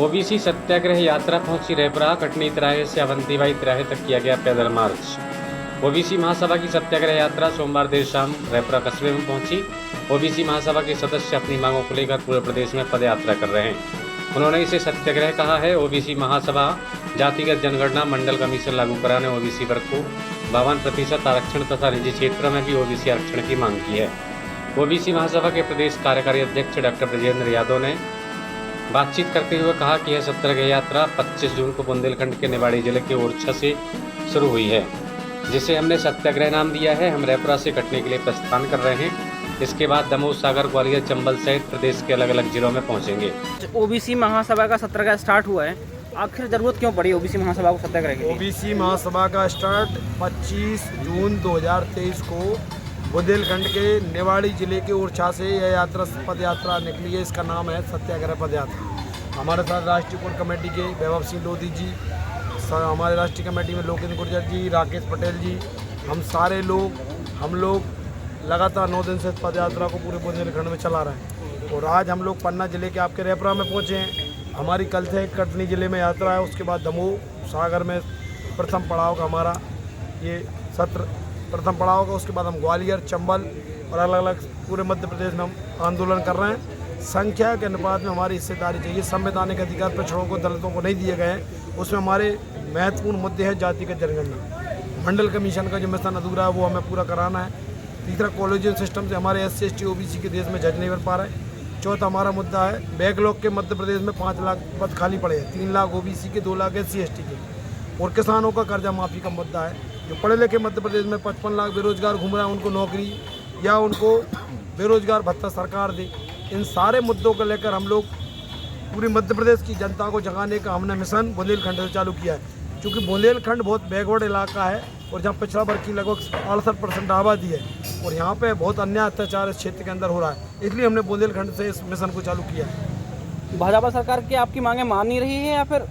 OBC सत्याग्रह यात्रा पहुंची रेपरा। कटनी तिराहे से अवंतीबाई तिराहे तक किया गया पैदल मार्च। ओबीसी महासभा की सत्याग्रह यात्रा सोमवार देर शाम रेपरा कस्बे में पहुंची। ओबीसी महासभा के सदस्य अपनी मांगों को लेकर पूरे प्रदेश में पदयात्रा कर रहे हैं। उन्होंने इसे सत्याग्रह कहा है। ओबीसी महासभा जातिगत जनगणना मंडल कमीशन लागू कराने ओबीसी वर्ग को 52% आरक्षण तथा निजी क्षेत्रों में भी ओबीसी आरक्षण की मांग की है। ओबीसी महासभा के प्रदेश कार्यकारी अध्यक्ष डॉक्टर ब्रजेंद्र यादव ने बातचीत करते हुए कहा कि यह सत्याग्रह यात्रा 25 जून को बुंदेलखंड के निवाड़ी जिले के ओरछा से शुरू हुई है, जिसे हमने सत्याग्रह नाम दिया है। हम रेपरा से कटनी के लिए प्रस्थान कर रहे हैं। इसके बाद दमोह, सागर, ग्वालियर, चंबल सहित प्रदेश के अलग अलग जिलों में पहुंचेंगे। ओबीसी महासभा का सत्याग्रह स्टार्ट हुआ है, आखिर जरूरत क्यों पड़ी ओबीसी महासभा को सत्याग्रह की? ओबीसी महासभा का स्टार्ट 25 जून 2023 को बुंदेलखंड के निवाड़ी जिले के ओरछा से यह यात्रा पद यात्रा निकली है। इसका नाम है सत्याग्रह पद यात्रा। हमारे साथ राष्ट्रीय कोर कमेटी के वैभव सिंह लोधी जी, हमारे राष्ट्रीय कमेटी में लोकेंद्र गुर्जर जी, राकेश पटेल जी, हम लोग लगातार 9 दिन से पद यात्रा को पूरे बुंदेलखंड में चला रहे हैं। और आज हम लोग पन्ना जिले के आपके रेपरा में पहुँचे हैं। हमारी कल से कटनी जिले में यात्रा है, उसके बाद दमोह, सागर में प्रथम पड़ाव का हमारा ये सत्र प्रथम पड़ाव का। उसके बाद हम ग्वालियर, चंबल और अलग अलग पूरे मध्य प्रदेश में हम आंदोलन कर रहे हैं। संख्या के अनुपात में हमारी हिस्सेदारी चाहिए। संवैधानिक अधिकार पिछड़ों को, दलितों को नहीं दिए गए हैं। उसमें हमारे महत्वपूर्ण मुद्दे हैं जातिगत जनगणना, मंडल कमीशन का जो मिशन अधूरा है वो हमें पूरा कराना है। तीसरा, कॉलेजियन सिस्टम से हमारे SC ST OBC के देश में जज नहीं बन पा रहे। चौथा हमारा मुद्दा है बैकलॉग के मध्य प्रदेश में 5 लाख पद खाली पड़े हैं, 3 लाख OBC के, 2 लाख SC ST के। और किसानों का कर्जा माफ़ी का मुद्दा है। जो पढ़े लिखे मध्य प्रदेश में 55 लाख बेरोजगार घूम रहे हैं, उनको नौकरी या उनको बेरोजगार भत्ता सरकार दे। इन सारे मुद्दों को लेकर हम लोग पूरे मध्य प्रदेश की जनता को जगाने का हमने मिशन बुंदेलखंड से चालू किया है। क्योंकि बुंदेलखंड बहुत बैकवर्ड इलाका है और जहाँ पिछड़ा वर्ग की लगभग 68% आबादी है और यहाँ पे बहुत अन्याय अत्याचार इस क्षेत्र के अंदर हो रहा है, इसलिए हमने बुंदेलखंड से इस मिशन को चालू किया है। भाजपा सरकार की आपकी मांगे मान नहीं रही है या फिर?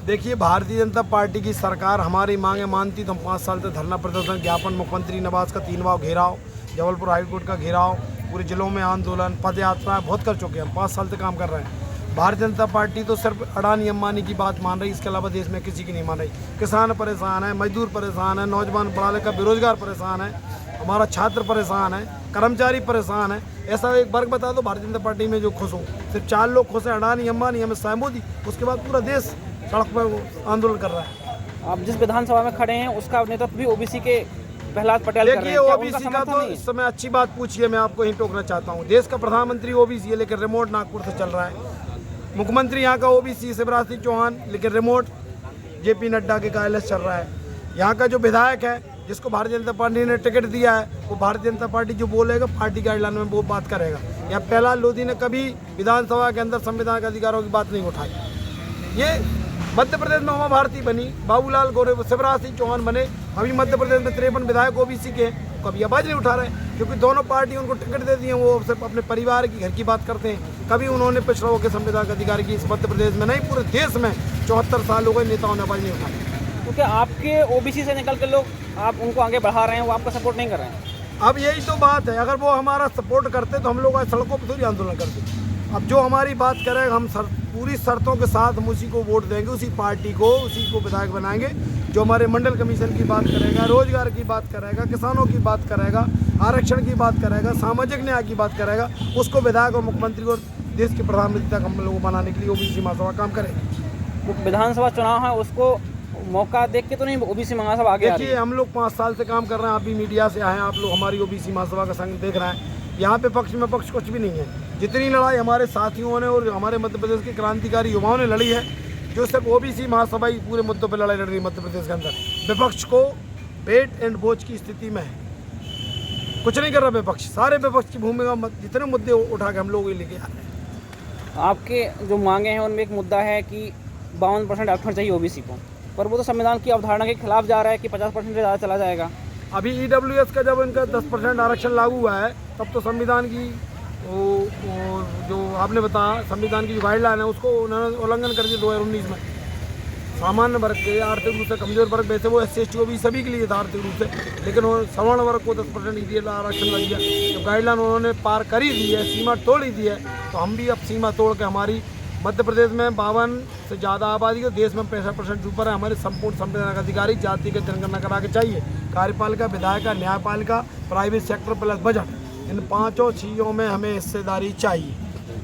देखिए, भारतीय जनता पार्टी की सरकार हमारी मांगे मानती तो हम 5 साल से धरना प्रदर्शन, ज्ञापन, मुख्यमंत्री निवास का 3 बार घेराव, जबलपुर हाईकोर्ट का घेराव, पूरे जिलों में आंदोलन, पद यात्रा बहुत कर चुके हैं। हम 5 साल से काम कर रहे हैं। भारतीय जनता पार्टी तो सिर्फ अडानी अंबानी की बात मान रही, इसके अलावा देश में किसी की नहीं मान रही। किसान परेशान है, मजदूर परेशान है, नौजवान पढ़ा लिखा बेरोजगार परेशान है, हमारा छात्र परेशान है, कर्मचारी परेशान है। ऐसा एक वर्ग बता दो भारतीय जनता पार्टी में जो खुश हो। सिर्फ 4 लोग खुश हैं, अडानी अंबानी, अमित शाह, मोदी। उसके बाद पूरा देश सड़क पर आंदोलन कर रहा है। आप जिस विधानसभा में खड़े हैं उसका नेतृत्व भी ओबीसी के प्रहलाद पटेल कर रहे हैं। देखिए, ओबीसी का तो इस समय अच्छी बात पूछिए, मैं आपको यही टोकना चाहता हूँ। देश का प्रधानमंत्री ओबीसी है, लेकिन रिमोट नागपुर से चल रहा है। मुख्यमंत्री यहाँ का ओबीसी शिवराज सिंह चौहान, लेकिन रिमोट JP नड्डा के कार्यालय चल रहा है। यहाँ का जो विधायक है, जिसको भारतीय जनता पार्टी ने टिकट दिया है, वो भारतीय जनता पार्टी जो बोलेगा पार्टी गाइडलाइन में वो बात करेगा। यहाँ प्रहलाद लोधी ने कभी विधानसभा के अंदर संवैधानिक अधिकारों की बात नहीं उठाई। ये मध्य प्रदेश में उमा भारती बनी, बाबूलाल गौरे, शिवराज सिंह चौहान बने। अभी मध्य प्रदेश में 53 विधायक ओबीसी के, कभी आवाज़ नहीं उठा रहे, क्योंकि दोनों पार्टी उनको टिकट दे दिए। वो सिर्फ अपने परिवार की, घर की बात करते हैं। कभी उन्होंने पिछड़ों के संवैधानिक अधिकार की इस मध्य प्रदेश में नहीं, पूरे देश में 74 साल हो गए, नेताओं ने आवाज़ नहीं उठाई। क्योंकि आपके ओबीसी से निकल के लोग आप उनको आगे बढ़ा रहे हैं, वो आपका सपोर्ट नहीं कर रहे हैं। अब यही तो बात है, अगर वो हमारा सपोर्ट करते तो हम लोग आज सड़कों पर थोड़ी आंदोलन करते। अब जो हमारी बात करेगा, हम पूरी शर्तों के साथ हम उसी को वोट देंगे, उसी पार्टी को, उसी को विधायक बनाएंगे जो हमारे मंडल कमीशन की बात करेगा, रोजगार की बात करेगा, किसानों की बात करेगा, आरक्षण की बात करेगा, सामाजिक न्याय की बात करेगा। उसको विधायक और मुख्यमंत्री और देश के प्रधानमंत्री तक हम लोग बनाने के लिए ओबीसी महासभा काम करेगी। वो विधानसभा चुनाव है, उसको मौका देख के तो नहीं ओबीसी महासभा आगे? देखिए, हम लोग 5 साल से काम कर रहे हैं। आप भी मीडिया से आए हैं, आप लोग हमारी ओबीसी महासभा का संग देख रहे हैं। यहाँ पे पक्ष में पक्ष कुछ भी नहीं है। जितनी लड़ाई हमारे साथियों ने और हमारे मध्य प्रदेश के क्रांतिकारी युवाओं ने लड़ी है, जो सिर्फ ओबीसी महासभा ही पूरे मुद्दों पर लड़ाई लड़ रही है मध्य प्रदेश के अंदर। विपक्ष को वेट एंड वॉच की स्थिति में है, कुछ नहीं कर रहा विपक्ष। सारे विपक्ष की भूमिका, जितने मुद्दे उठा के हम लोग ये लेके आ रहे हैं। आपके जो मांगे हैं उनमें एक मुद्दा है कि 52% आरक्षण चाहिए ओबीसी को, पर वो तो संविधान की अवधारणा के खिलाफ जा रहा है कि 50% से ज़्यादा चला जाएगा। अभी EWS का जब इनका 10% आरक्षण लागू हुआ है, तब तो संविधान की वो जो आपने बताया, संविधान की जो गाइडलाइन है उसको उन्होंने उल्लंघन कर दिया 2019 में। सामान्य वर्ग के, आर्थिक रूप से कमजोर वर्ग, वैसे वो SC ST OBC सभी के लिए था आर्थिक रूप से, लेकिन वो सवर्ण वर्ग को 10% EDL आरक्षण लग गया। तो गाइडलाइन उन्होंने पार कर ही दी है, सीमा तोड़ ही दी है, तो हम भी अब सीमा तोड़ के हमारी मध्य प्रदेश में 52 से ज़्यादा आबादी है, देश में 65% ऊपर है। हमारे संपूर्ण संवैधानिक अधिकारी जाति की जनगणना करा के चाहिए। कार्यपालिका, विधायिका, न्यायपालिका, प्राइवेट सेक्टर प्लस बजट, इन पांचों चीज़ों में हमें हिस्सेदारी चाहिए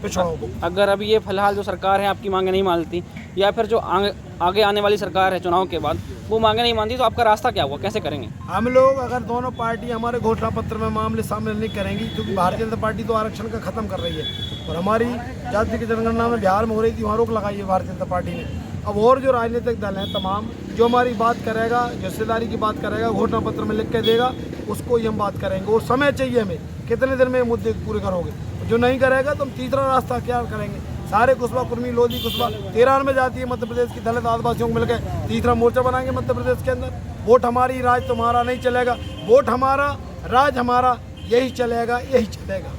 पिछड़ों को। अगर अभी ये फिलहाल जो सरकार है आपकी मांगे नहीं मानती, या फिर जो आगे आने वाली सरकार है चुनाव के बाद वो मांगे नहीं मानती, तो आपका रास्ता क्या हुआ, कैसे करेंगे? हम लोग अगर दोनों पार्टी हमारे घोषणा पत्र में मामले शामिल नहीं करेंगी, क्योंकि भारतीय जनता पार्टी तो आरक्षण का खत्म कर रही है और हमारी जाति की जनगणना में बिहार में हो रही थी, वहाँ रोक लगाई है भारतीय जनता पार्टी ने। अब और जो राजनीतिक दल हैं तमाम, जो हमारी बात करेगा, जो हिस्सेदारी की बात करेगा, घोषणा पत्र में लिख के देगा, उसको ही हम बात करेंगे। और समय चाहिए हमें, कितने दिन में ये मुद्दे पूरे करोगे? जो नहीं करेगा तो हम तीसरा रास्ता क्या करेंगे? सारे कुशवा, कुर्मी, लोधी, कुशवा 13 में जाती है मध्य प्रदेश की दलित आदिवासियों को मिलकर तीसरा मोर्चा बनाएंगे मध्य प्रदेश के अंदर। वोट हमारी, राज तुम्हारा नहीं चलेगा। वोट हमारा, राज हमारा, यही चलेगा, यही चलेगा।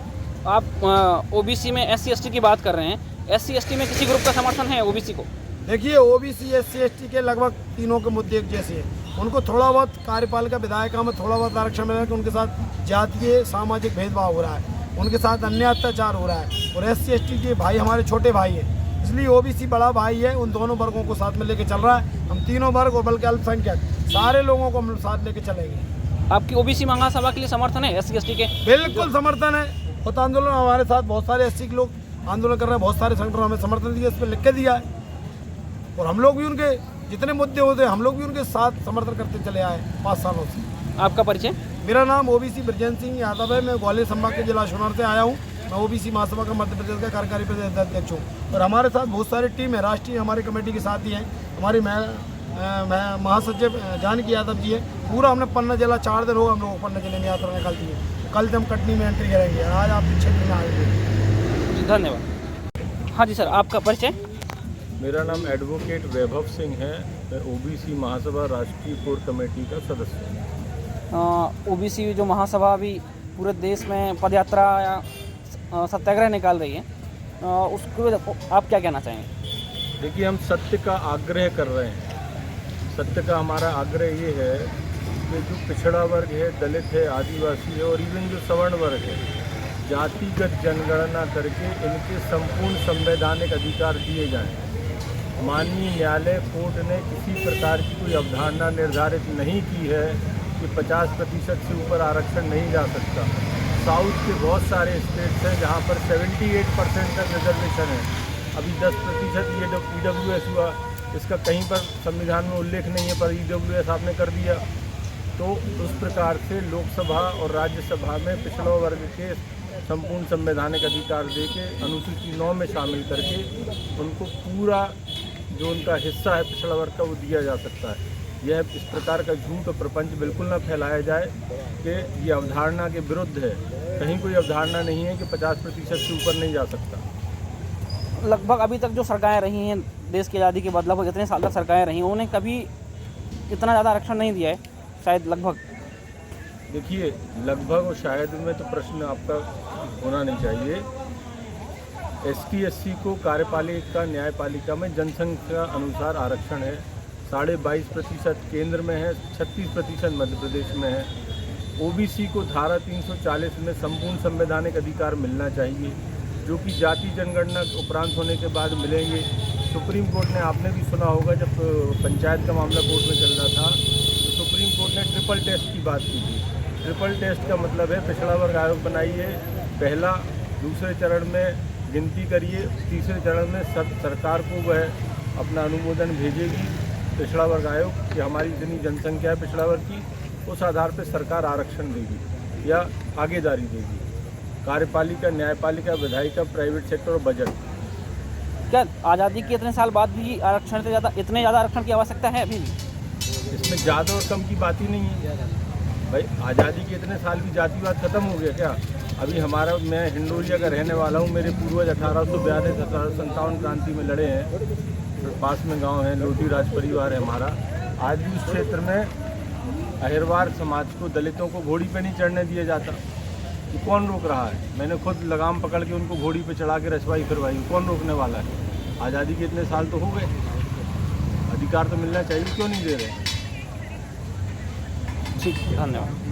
आप ओबीसी में SC ST की बात कर रहे हैं, SC ST में किसी ग्रुप का समर्थन है ओबीसी को? देखिए, ओबीसी SC ST के लगभग तीनों के मुद्दे एक जैसे हैं। उनको थोड़ा बहुत कार्यपालिका, विधायिका में थोड़ा बहुत आरक्षण मिला कि उनके साथ जातीय सामाजिक भेदभाव हो रहा है, उनके साथ अन्य अत्याचार हो रहा है। और SC ST के भाई हमारे छोटे भाई हैं, इसलिए ओबीसी बड़ा भाई है। उन दोनों वर्गों को साथ में लेके चल रहा है। हम तीनों वर्ग और बल्कि अल्पसंख्यक सारे लोगों को हम साथ लेके चलेंगे। आपकी ओबीसी महासभा के लिए समर्थन है SC ST के? बिल्कुल समर्थन है। खुद आंदोलन हमारे साथ बहुत सारे SC के लोग आंदोलन कर रहे हैं, बहुत सारे संगठनों हमें समर्थन दिया, इस पर लिख के दिया है। और हम लोग भी उनके जितने मुद्दे होते हैं हम लोग भी उनके साथ समर्थन करते चले आए 5 सालों से। आपका परिचय? मेरा नाम ओबीसी ब्रजेंद्र सिंह यादव है। मैं ग्वालियर संभाग के जिला अशोकनगर से आया हूँ। मैं ओबीसी महासभा का मध्य प्रदेश का कार्यकारी प्रदेश अध्यक्ष हूँ। और हमारे साथ बहुत सारी टीम है, राष्ट्रीय हमारी कमेटी के साथ ही हैं। हमारी महासचिव जानकी यादव जी है। पूरा हमने पन्ना जिला 4 दिन होगा हम लोग पन्ना जिले में यात्रा निकालती है। कल से हम कटनी में एंट्री करेंगे। आज आप क्षेत्र में आएंगे। धन्यवाद। हाँ जी सर, आपका परिचय? मेरा नाम एडवोकेट वैभव सिंह है। मैं ओबीसी महासभा राष्ट्रीय कोर कमेटी का सदस्य हूँ। ओबीसी जो महासभा अभी पूरे देश में पदयात्रा या सत्याग्रह निकाल रही है, उसको आप क्या कहना चाहेंगे? देखिए, हम सत्य का आग्रह कर रहे हैं। सत्य का हमारा आग्रह ये है कि जो पिछड़ा वर्ग है, दलित है, आदिवासी है और इवन जो सवर्ण वर्ग है, जातिगत जनगणना करके इनके संपूर्ण संवैधानिक अधिकार दिए जाएं। माननीय न्यायालय कोर्ट ने किसी प्रकार की कोई अवधारणा निर्धारित नहीं की है कि 50% से ऊपर आरक्षण नहीं जा सकता। साउथ के बहुत सारे स्टेट्स हैं जहां पर 78% तक रिजर्वेशन है। अभी 10% EWS हुआ, इसका कहीं पर संविधान में उल्लेख नहीं है, पर EWS आपने कर दिया। तो उस प्रकार से लोकसभा और राज्यसभा में पिछड़ा वर्ग के संपूर्ण संवैधानिक अधिकार देके अनुसूची 9 में शामिल करके उनको पूरा जो उनका हिस्सा है पिछड़ा वर्ग का वो दिया जा सकता है। यह इस प्रकार का झूठ और प्रपंच बिल्कुल ना फैलाया जाए कि ये अवधारणा के विरुद्ध है। कहीं कोई अवधारणा नहीं है कि 50% से ऊपर नहीं जा सकता। लगभग अभी तक जो सरकारें रही हैं देश की आज़ादी के बाद, लगभग इतने साल तक सरकारें रही, उन्होंने कभी इतना ज़्यादा आरक्षण नहीं दिया है, शायद लगभग। देखिए, लगभग और शायद में तो प्रश्न आपका होना नहीं चाहिए। ST SC को कार्यपालिका, न्यायपालिका में जनसंख्या अनुसार आरक्षण है। 22.5% केंद्र में है, 36% मध्य प्रदेश में है। ओबीसी को धारा 340 में संपूर्ण संवैधानिक अधिकार मिलना चाहिए, जो कि जाति जनगणना उपरांत होने के बाद मिलेंगे। सुप्रीम कोर्ट ने, आपने भी सुना होगा, जब पंचायत का मामला कोर्ट में चल रहा था तो सुप्रीम कोर्ट ने ट्रिपल टेस्ट की बात की थी। ट्रिपल टेस्ट का मतलब है पिछड़ा वर्ग आयोग बनाइए, पहला, दूसरे चरण में गिनती करिए, तीसरे चरण में सरकार को वह अपना अनुमोदन भेजेगी पिछड़ा वर्ग आयोग कि हमारी इतनी जनसंख्या है पिछड़ा वर्ग की, उस आधार पर सरकार आरक्षण देगी या आगेदारी देगी। कार्यपालिका, न्यायपालिका, विधायिका, प्राइवेट सेक्टर और बजट। क्या आज़ादी के इतने साल बाद भी आरक्षण से ज़्यादा, इतने ज़्यादा आरक्षण की आवश्यकता है अभी भी? इसमें ज़्यादा और कम की बात ही नहीं है भाई। आज़ादी के इतने साल की जातिवाद खत्म हो गया क्या? अभी हमारा, मैं हिंडोरिया का रहने वाला हूँ। मेरे पूर्वज 1842 1857 क्रांति में लड़े हैं। पास में गांव है, लोधी राज परिवार है हमारा। आज भी उस क्षेत्र में अहिरवार समाज को, दलितों को घोड़ी पे नहीं चढ़ने दिया जाता। ये कौन रोक रहा है? मैंने खुद लगाम पकड़ के उनको घोड़ी पे चढ़ा के रसवाई करवाई। कौन रोकने वाला है? आज़ादी के इतने साल तो हो गए, अधिकार तो मिलना चाहिए, क्यों नहीं दे रहे? ठीक, धन्यवाद।